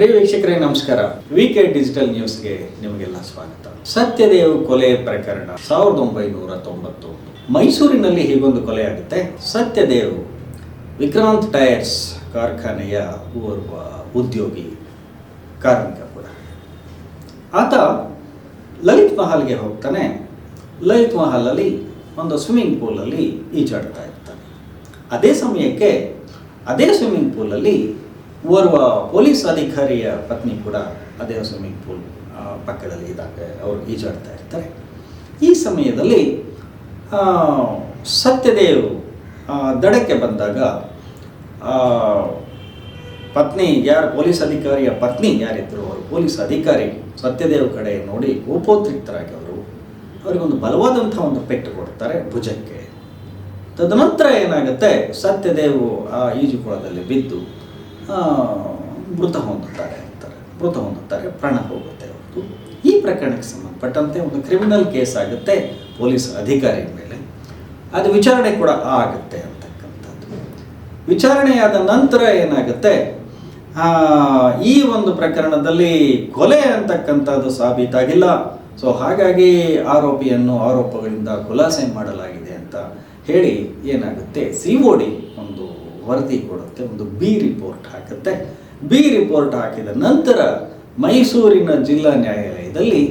ಪ್ರಿಯ ವೀಕ್ಷಕರೇ ನಮಸ್ಕಾರ. ವಿಕೆ ಡಿಜಿಟಲ್ ನ್ಯೂಸ್ಗೆ ನಿಮಗೆಲ್ಲ ಸ್ವಾಗತ. ಸತ್ಯದೇವ್ ಕೊಲೆ ಪ್ರಕರಣ 1991 ಮೈಸೂರಿನಲ್ಲಿ ಹೀಗೊಂದು ಕೊಲೆ ಆಗುತ್ತೆ. ಸತ್ಯದೇವ್ ವಿಕ್ರಾಂತ್ ಟೈರ್ಸ್ ಕಾರ್ಖಾನೆಯ ಓರ್ವ ಉದ್ಯೋಗಿ, ಕಾರ್ಮಿಕ ಕೂಡ. ಆತ ಲಲಿತ್ ಮಹಲ್ಗೆ ಹೋಗ್ತಾನೆ. ಲಲಿತ್ ಮಹಲಲ್ಲಿ ಒಂದು ಸ್ವಿಮ್ಮಿಂಗ್ ಪೂಲಲ್ಲಿ ಈಜಾಡ್ತಾ ಇರ್ತಾನೆ. ಅದೇ ಸಮಯಕ್ಕೆ ಅದೇ ಸ್ವಿಮ್ಮಿಂಗ್ ಪೂಲಲ್ಲಿ ಓರ್ವ ಪೊಲೀಸ್ ಅಧಿಕಾರಿಯ ಪತ್ನಿ ಕೂಡ ಅದೇ ಸ್ವಿಮ್ಮಿಂಗ್ ಪೂಲ್ ಪಕ್ಕದಲ್ಲಿ ಇದ್ದಾಗ ಅವರು ಈಜಾಡ್ತಾ ಇರ್ತಾರೆ. ಈ ಸಮಯದಲ್ಲಿ ಸತ್ಯದೇವ್ ದಡಕ್ಕೆ ಬಂದಾಗ ಪತ್ನಿ ಪೊಲೀಸ್ ಅಧಿಕಾರಿಯ ಪತ್ನಿ ಯಾರಿದ್ರು ಅವರು ಪೊಲೀಸ್ ಅಧಿಕಾರಿ ಸತ್ಯದೇವ್ ಕಡೆ ನೋಡಿ ಕೋಪೋದ್ರಿಕ್ತರಾಗಿ ಅವರಿಗೊಂದು ಬಲವಾದಂಥ ಒಂದು ಪೆಟ್ಟು ಕೊಡ್ತಾರೆ ಭುಜಕ್ಕೆ. ತದನಂತರ ಏನಾಗುತ್ತೆ, ಸತ್ಯದೇವ್ ಆ ಈಜುಕೊಳದಲ್ಲಿ ಬಿದ್ದು ಮೃತ ಹೊಂದುತ್ತಾರೆ, ಪ್ರಾಣ ಹೋಗುತ್ತೆ ಅವ್ರದ್ದು. ಈ ಪ್ರಕರಣಕ್ಕೆ ಸಂಬಂಧಪಟ್ಟಂತೆ ಒಂದು ಕ್ರಿಮಿನಲ್ ಕೇಸ್ ಆಗುತ್ತೆ ಪೊಲೀಸ್ ಅಧಿಕಾರಿ ಮೇಲೆ. ಅದು ವಿಚಾರಣೆ ಕೂಡ ಆಗುತ್ತೆ ಅಂತಕ್ಕಂಥದ್ದು. ವಿಚಾರಣೆಯಾದ ನಂತರ ಏನಾಗುತ್ತೆ, ಈ ಒಂದು ಪ್ರಕರಣದಲ್ಲಿ ಕೊಲೆ ಅಂತಕ್ಕಂಥದ್ದು ಸಾಬೀತಾಗಿಲ್ಲ. ಸೊ ಹಾಗಾಗಿ ಆರೋಪಗಳಿಂದ ಖುಲಾಸೆ ಮಾಡಲಾಗಿದೆ ಅಂತ ಹೇಳಿ ಏನಾಗುತ್ತೆ, COD ಒಂದು ವರದಿ ಕೊಡುತ್ತೆ, ಒಂದು ಬಿ ರಿಪೋರ್ಟ್ ಹಾಕುತ್ತೆ. ಬಿ ರಿಪೋರ್ಟ್ ಹಾಕಿದ ನಂತರ ಮೈಸೂರಿನ ಜಿಲ್ಲಾ ನ್ಯಾಯಾಲಯದಲ್ಲಿ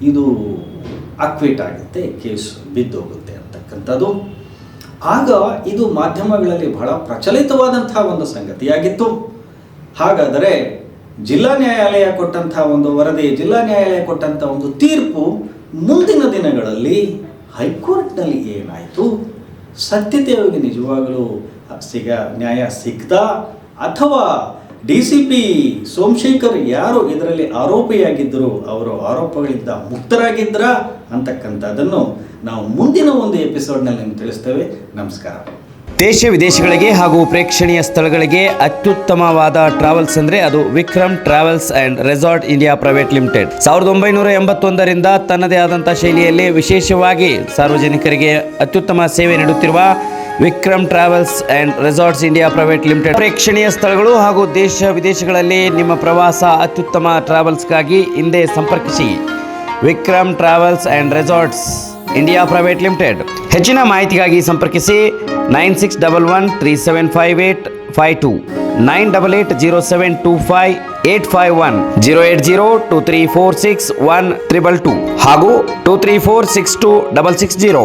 ಇದು ಅಕ್ವಿಟ್ ಆಗುತ್ತೆ, ಕೇಸ್ ಬಿದ್ದೋಗುತ್ತೆ ಅಂತಕ್ಕಂಥದ್ದು. ಆಗ ಇದು ಮಾಧ್ಯಮಗಳಲ್ಲಿ ಬಹಳ ಪ್ರಚಲಿತವಾದಂತಹ ಒಂದು ಸಂಗತಿಯಾಗಿತ್ತು. ಹಾಗಾದರೆ ಜಿಲ್ಲಾ ನ್ಯಾಯಾಲಯ ಕೊಟ್ಟಂತಹ ಒಂದು ವರದಿ, ಜಿಲ್ಲಾ ನ್ಯಾಯಾಲಯ ಕೊಟ್ಟಂಥ ಒಂದು ತೀರ್ಪು ಮುಂದಿನ ದಿನಗಳಲ್ಲಿ ಹೈಕೋರ್ಟ್ನಲ್ಲಿ ಏನಾಯಿತು, ಸತ್ಯದೇವ್ಗೆ ನಿಜವಾಗಲೂ ನ್ಯಾಯ ಸಿಗ್ತಾ ಅಥವಾ DCP ಸೋಮಶೇಖರ್ ಯಾರು ಇದರಲ್ಲಿ ಆರೋಪಿಯಾಗಿದ್ದರು ಅವರು ಆರೋಪಗಳಿಂದ ಮುಕ್ತರಾಗಿದ್ರ ಅಂತಕ್ಕಂಥದ್ದನ್ನು ನಾವು ಮುಂದಿನ ಒಂದು ಎಪಿಸೋಡ್ನಲ್ಲಿ ನಿಮ್ಗೆ ತಿಳಿಸ್ತೇವೆ. ನಮಸ್ಕಾರ. ದೇಶ ವಿದೇಶಗಳಿಗೆ ಹಾಗೂ ಪ್ರೇಕ್ಷಣೀಯ ಸ್ಥಳಗಳಿಗೆ ಅತ್ಯುತ್ತಮವಾದ ಟ್ರಾವೆಲ್ಸ್ ಅಂದರೆ ಅದು Vikram Travels and Resort India Private Limited. 1981ರಿಂದ ತನ್ನದೇ ಆದಂಥ ಶೈಲಿಯಲ್ಲಿ ವಿಶೇಷವಾಗಿ ಸಾರ್ವಜನಿಕರಿಗೆ ಅತ್ಯುತ್ತಮ ಸೇವೆ ನೀಡುತ್ತಿರುವ Vikram Travels and Resorts India Private Limited. ಪ್ರೇಕ್ಷಣೀಯ ಸ್ಥಳಗಳು ಹಾಗೂ ದೇಶ ವಿದೇಶಗಳಲ್ಲಿ ನಿಮ್ಮ ಪ್ರವಾಸ ಅತ್ಯುತ್ತಮ ಟ್ರಾವೆಲ್ಸ್ಗಾಗಿ ಹಿಂದೆ ಸಂಪರ್ಕಿಸಿ. Vikram Travels and Resorts India Private limited. ಹೆಚ್ಚಿನ ಮಾಹಿತಿಗಾಗಿ ಸಂಪರ್ಕಿಸಿ 9611375852, 9880725851, 08023461222 ಹಾಗೂ 234626660.